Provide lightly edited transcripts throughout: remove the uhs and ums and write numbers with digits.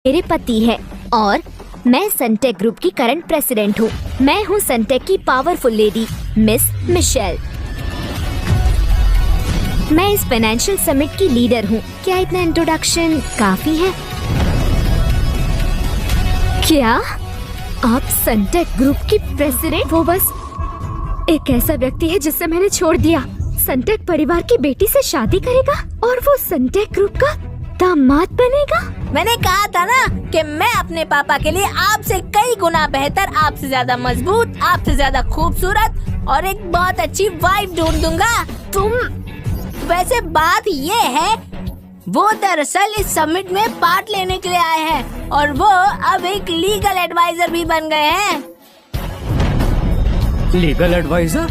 मेरे पति है और मैं सनटेक ग्रुप की करंट प्रेसिडेंट हूँ। मैं हूँ सनटेक की पावरफुल लेडी मिस मिशेल। मैं इस फाइनेंशियल समिट की लीडर हूँ। क्या इतना इंट्रोडक्शन काफी है? क्या आप सनटेक ग्रुप की प्रेसिडेंट? वो बस एक ऐसा व्यक्ति है जिससे मैंने छोड़ दिया। सनटेक परिवार की बेटी से शादी करेगा और वो सनटेक ग्रुप का दामाद बनेगा। मैंने कहा था ना कि मैं अपने पापा के लिए आपसे कई गुना बेहतर, आपसे ज्यादा मजबूत, आपसे ज्यादा खूबसूरत और एक बहुत अच्छी वाइफ ढूंढ दूंगा। तुम वैसे बात ये है, वो दरअसल इस समिट में पार्ट लेने के लिए आए हैं और वो अब एक लीगल एडवाइजर भी बन गए हैं। Legal adviser?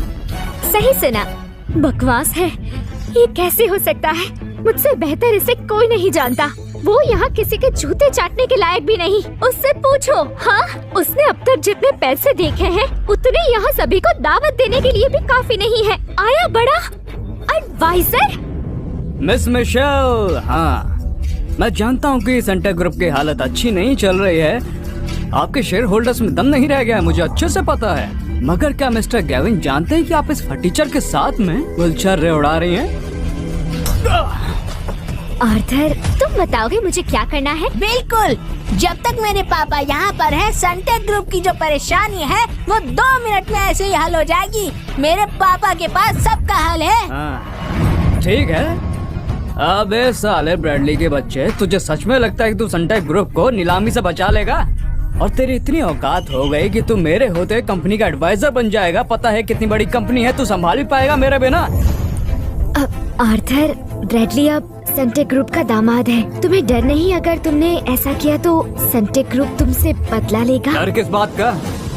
सही सुना। बकवास है। ये कैसे हो सकता है? मुझसे बेहतर इसे कोई नहीं जानता। वो यहाँ किसी के जूते चाटने के लायक भी नहीं। उससे पूछो। हाँ, उसने अब तक जितने पैसे देखे हैं उतने यहाँ सभी को दावत देने के लिए भी काफी नहीं है। आया बड़ा एडवाइजर। मिस मिशेल, हाँ मैं जानता हूँ कि सनटेक ग्रुप की हालत अच्छी नहीं चल रही है। आपके शेयर होल्डर्स में दम नहीं रह गया है, मुझे अच्छे से पता है। मगर क्या मिस्टर गेविन जानते हैं कि आप इस फटीचर के साथ में गुलछर्रे उड़ा रही हैं? आर्थर, तुम बताओगे मुझे क्या करना है? बिल्कुल। जब तक मेरे पापा यहाँ पर हैं, सनटेक ग्रुप की जो परेशानी है वो 2 मिनट में ऐसे ही हल हो जाएगी। मेरे पापा के पास सबका हल है। हाँ, ठीक है। अबे साले ब्रैडली के बच्चे, तुझे सच में लगता है कि तू सनटेक ग्रुप को नीलामी से बचा लेगा? और तेरी इतनी औकात हो गई कि तू मेरे होते कंपनी का एडवाइजर बन जाएगा? पता है कितनी बड़ी कंपनी है, तू संभाल भी पाएगा मेरे बिना? आर्थर, ब्रैडली अब सनटेक ग्रुप का दामाद है। तुम्हें डर नहीं? अगर तुमने ऐसा किया तो सनटेक ग्रुप तुमसे बदला लेगा। डर किस बात का?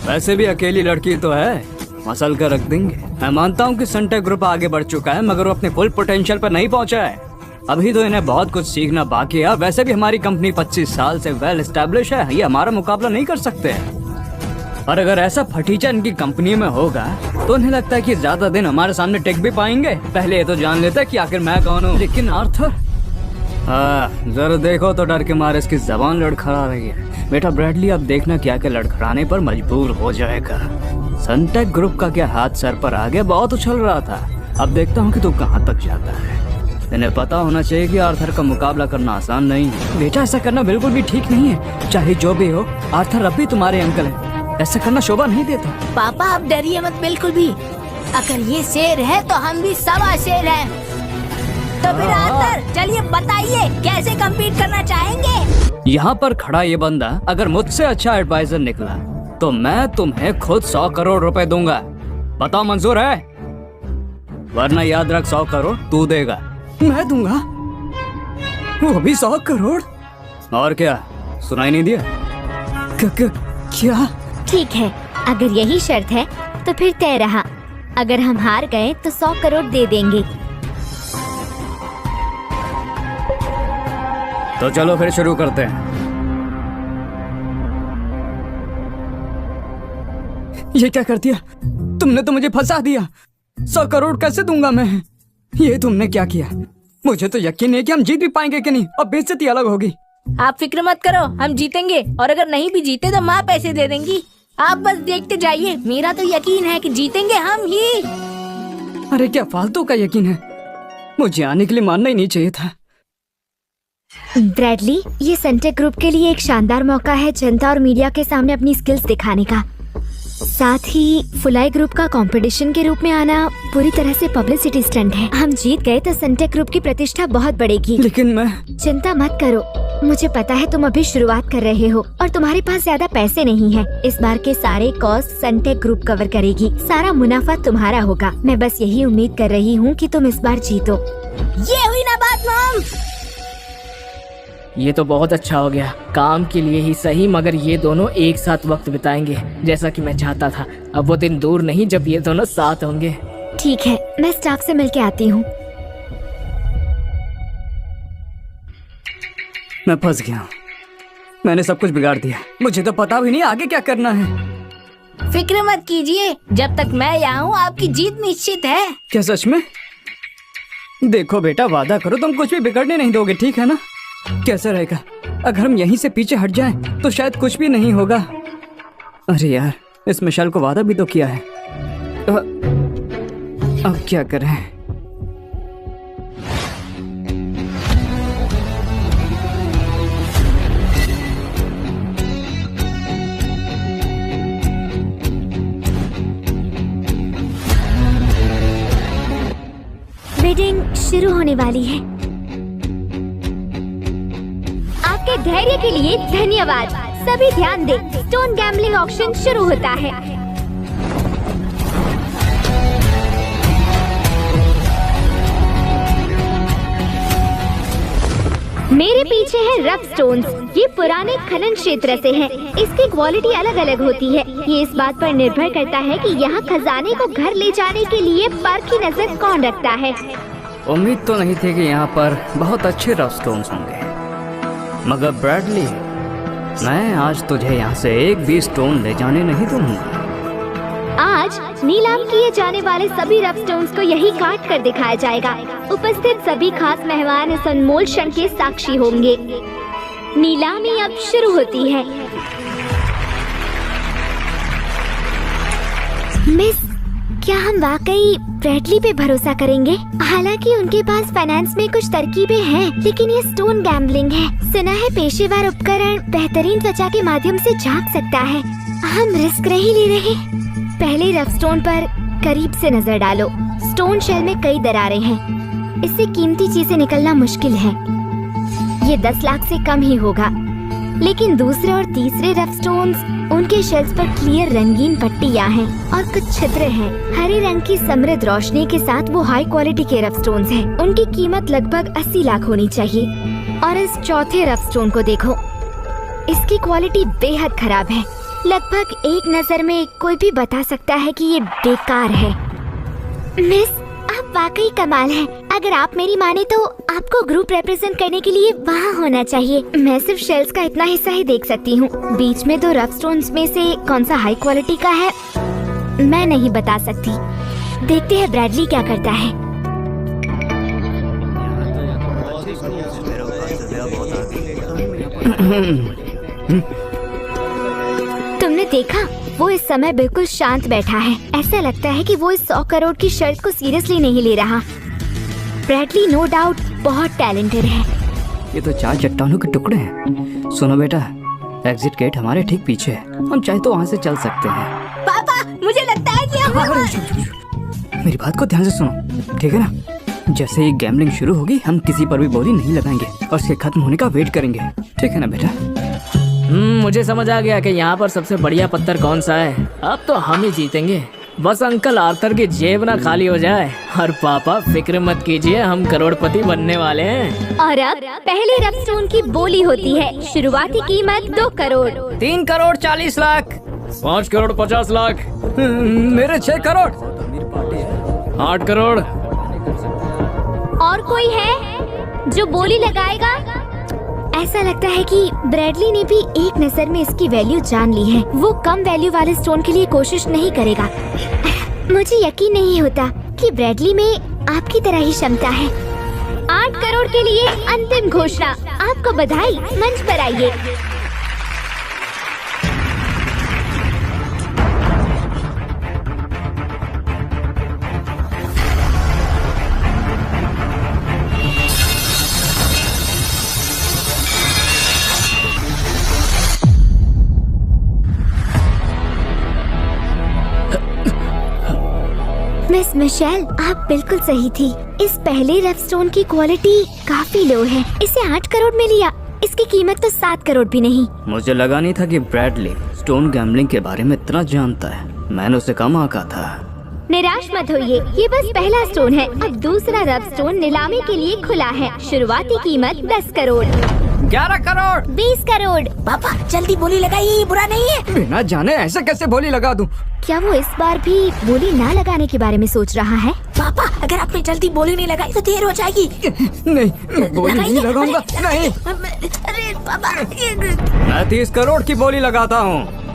वैसे भी अकेली लड़की तो है, मसल कर रख देंगे। मैं मानता हूँ कि सनटेक ग्रुप आगे बढ़ चुका है, मगर वो अपने फुल पोटेंशियल पर नहीं पहुँचा है। अभी तो इन्हें बहुत कुछ सीखना बाकी है। वैसे भी हमारी कंपनी 25 साल से वेल एस्टेब्लिश है, ये हमारा मुकाबला नहीं कर सकते। और अगर ऐसा फटीचा इनकी कंपनी में होगा तो उन्हें लगता है कि ज्यादा दिन हमारे सामने टिक भी पाएंगे। पहले ये तो जान लेते हैं कि आखिर मैं कौन हूँ। लेकिन आर्थर, हाँ जरा देखो तो डर के मारे इसकी जबान लड़खड़ा रही है। बेटा ब्रैडली, अब देखना क्या के लड़खड़ाने पर मजबूर हो जाएगा। सनटेक ग्रुप का क्या हाथ सर पर आ गया? बहुत उछल रहा था, अब देखता हूँ कि तू कहाँ तक जाता है। इन्हें पता होना चाहिए कि आर्थर का मुकाबला करना आसान नहीं है। बेटा ऐसा करना बिल्कुल भी ठीक नहीं है। चाहे जो भी हो, आर्थर अब भी तुम्हारे अंकल है, ऐसा करना शोभा नहीं देता। पापा आप डरिए मत बिल्कुल भी। अगर ये शेर है तो हम भी 1.25 शेर हैं। तो फिर आर्थर चलिए बताइए कैसे कम्पीट करना चाहेंगे? यहाँ पर खड़ा ये बंदा अगर मुझसे अच्छा एडवाइजर निकला तो मैं तुम्हें खुद 100 करोड़ रुपए दूंगा। बताओ मंजूर है? वरना याद रख, 100 करोड़ तू देगा। मैं दूंगा? वो भी 100 करोड़? और क्या सुनाई नहीं दिया? क्या? ठीक है, अगर यही शर्त है तो फिर तय रहा। अगर हम हार गए तो 100 करोड़ दे देंगे। तो चलो फिर शुरू करते हैं। ये क्या कर दिया तुमने? तो मुझे फंसा दिया। 100 करोड़ कैसे दूंगा मैं? ये तुमने क्या किया? मुझे तो यकीन नहीं कि हम जीत भी पाएंगे कि नहीं, और बेइज्जती अलग होगी। आप फिक्र मत करो, हम जीतेंगे। और अगर नहीं भी जीते तो माँ पैसे दे देंगी। आप बस देखते जाइए। मेरा तो यकीन है कि जीतेंगे हम ही। अरे क्या फालतू का यकीन है? मुझे आने के लिए मानना ही नहीं चाहिए था। ब्रैडली, ये सनटेक ग्रुप के लिए एक शानदार मौका है जनता और मीडिया के सामने अपनी स्किल्स दिखाने का। साथ ही फुलाई ग्रुप का कंपटीशन के रूप में आना पूरी तरह से पब्लिसिटी स्टंट है। हम जीत गए तो सनटेक ग्रुप की प्रतिष्ठा बहुत बढ़ेगी। लेकिन मैं... चिंता मत करो, मुझे पता है तुम अभी शुरुआत कर रहे हो और तुम्हारे पास ज्यादा पैसे नहीं हैं। इस बार के सारे कॉस्ट सनटेक ग्रुप कवर करेगी। सारा मुनाफा तुम्हारा होगा। मैं बस यही उम्मीद कर रही हूँ कि तुम इस बार जीतो। ये हुई ना बात मॉम? ये तो बहुत अच्छा हो गया। काम के लिए ही सही, मगर ये दोनों एक साथ वक्त बिताएंगे जैसा कि मैं चाहता था। अब वो दिन दूर नहीं जब ये दोनों साथ होंगे। ठीक है, मैं स्टाफ से मिलके आती हूँ। मैं फंस गया। मैंने सब कुछ बिगाड़ दिया। मुझे तो पता भी नहीं आगे क्या करना है। फिक्र मत कीजिए, जब तक मैं यहाँ हूँ आपकी जीत निश्चित है। क्या सच में? देखो बेटा, वादा करो तुम कुछ भी बिगड़ने नहीं दोगे, ठीक है ना? कैसा रहेगा अगर हम यहीं से पीछे हट जाएं तो शायद कुछ भी नहीं होगा। अरे यार, इस मिशेल को वादा भी तो किया है। अब क्या करें? बिडिंग शुरू होने वाली है। आपके धैर्य के लिए धन्यवाद। सभी ध्यान दें, स्टोन गैम्बलिंग ऑक्शन शुरू होता है। मेरे पीछे है रफ स्टोन्स। ये पुराने खनन क्षेत्र से हैं। इसकी क्वालिटी अलग अलग होती है। ये इस बात पर निर्भर करता है कि यहाँ खजाने को घर ले जाने के लिए परखी नजर कौन रखता है। उम्मीद तो नहीं थी कि यहाँ पर बहुत अच्छे रफ स्टोन्स होंगे, मगर ब्रैडली, मैं आज तुझे यहाँ से एक भी स्टोन ले जाने नहीं दूंगा। आज नीलाम किए जाने वाले सभी रफ स्टोन्स को यही काट कर दिखाया जाएगा। उपस्थित सभी खास मेहमान इस अनमोल क्षण के साक्षी होंगे। नीलामी अब शुरू होती है। मिस, क्या हम वाकई ब्रैडली पे भरोसा करेंगे? हालांकि उनके पास फाइनेंस में कुछ तरकीबें हैं, लेकिन ये स्टोन गैम्बलिंग है। सुना है पेशेवर उपकरण बेहतरीन त्वचा के माध्यम से झांक सकता है। हम रिस्क नहीं ले रहे। पहले रफ स्टोन पर करीब से नजर डालो। स्टोन शेल में कई दरारें हैं। इससे कीमती चीजें निकलना मुश्किल है। ये 10 लाख से कम ही होगा। लेकिन दूसरे और तीसरे रफ स्टोन्स, उनके शेल्स पर क्लियर रंगीन पट्टियां हैं और कुछ छिद्र हैं। हरे रंग की समृद्ध रोशनी के साथ वो हाई क्वालिटी के रफ स्टोन्स हैं। उनकी कीमत लगभग 80 लाख होनी चाहिए। और इस चौथे रफ स्टोन को देखो, इसकी क्वालिटी बेहद खराब है। लगभग एक नजर में कोई भी बता सकता है कि ये बेकार है। मिस, आप वाकई कमाल हैं। अगर आप मेरी माने तो आपको ग्रुप रिप्रेजेंट करने के लिए वहाँ होना चाहिए। मैं सिर्फ शेल्स का इतना हिस्सा ही देख सकती हूँ। बीच में 2 रफ स्टोन्स में से कौन सा हाई क्वालिटी का है मैं नहीं बता सकती। देखते हैं ब्रैडली क्या करता है। तुमने देखा, वो इस समय बिल्कुल शांत बैठा है। ऐसा लगता है कि वो इस 100 करोड़ की शर्त को सीरियसली नहीं ले रहा। ब्रैडली नो डाउट बहुत टैलेंटेड है। ये तो 4 चट्टानों के टुकड़े हैं। सुनो बेटा, एग्जिट गेट हमारे ठीक पीछे है। हम चाहे तो वहाँ से चल सकते हैं। पापा, मुझे लगता है कि हम मेरी बात को ध्यान से सुनो, ठीक है ना? जैसे ही गैम्बलिंग शुरू होगी, हम किसी पर भी बोली नहीं लगाएंगे और इसके खत्म होने का वेट करेंगे, ठीक है ना बेटा? मुझे समझ आ गया कि यहाँ पर सबसे बढ़िया पत्थर कौन सा है। अब तो हम ही जीतेंगे। बस अंकल आर्थर की जेब ना खाली हो जाए। और पापा फिक्र मत कीजिए, हम करोड़पति बनने वाले हैं। और अब पहले रफ स्टोन की बोली होती है। शुरुआती कीमत 2 करोड़। 3 करोड़ 40 लाख। 5 करोड़ 50 लाख। मेरे 6 करोड़। 8 करोड़। और कोई है जो बोली लगाएगा? ऐसा लगता है कि ब्रैडली ने भी एक नजर में इसकी वैल्यू जान ली है। वो कम वैल्यू वाले स्टोन के लिए कोशिश नहीं करेगा। मुझे यकीन नहीं होता कि ब्रैडली में आपकी तरह ही क्षमता है। 8 करोड़ के लिए अंतिम घोषणा। आपको बधाई, मंच पर आइए। मिस मिशेल, आप बिल्कुल सही थी। इस पहले रफ स्टोन की क्वालिटी काफी लो है। इसे 8 करोड़ में लिया। इसकी कीमत तो 7 करोड़ भी नहीं। मुझे लगा नहीं था कि ब्रैडली स्टोन गैम्बलिंग के बारे में इतना जानता है। मैंने उसे कम आंका था। निराश मत होइए, ये बस पहला स्टोन है। अब दूसरा रफ स्टोन नीलामी के लिए खुला है। शुरुआती कीमत 10 करोड़। 11 करोड़। 20 करोड़। पापा जल्दी बोली लगाइए, ये बुरा नहीं है। बिना जाने ऐसे कैसे बोली लगा दूं? क्या वो इस बार भी बोली ना लगाने के बारे में सोच रहा है? पापा, अगर आपने जल्दी बोली नहीं लगाई तो देर हो जाएगी। नहीं, मैं बोली नहीं लगाऊंगा। नहीं, अरे पापा, मैं 30 करोड़ की बोली लगाता हूँ।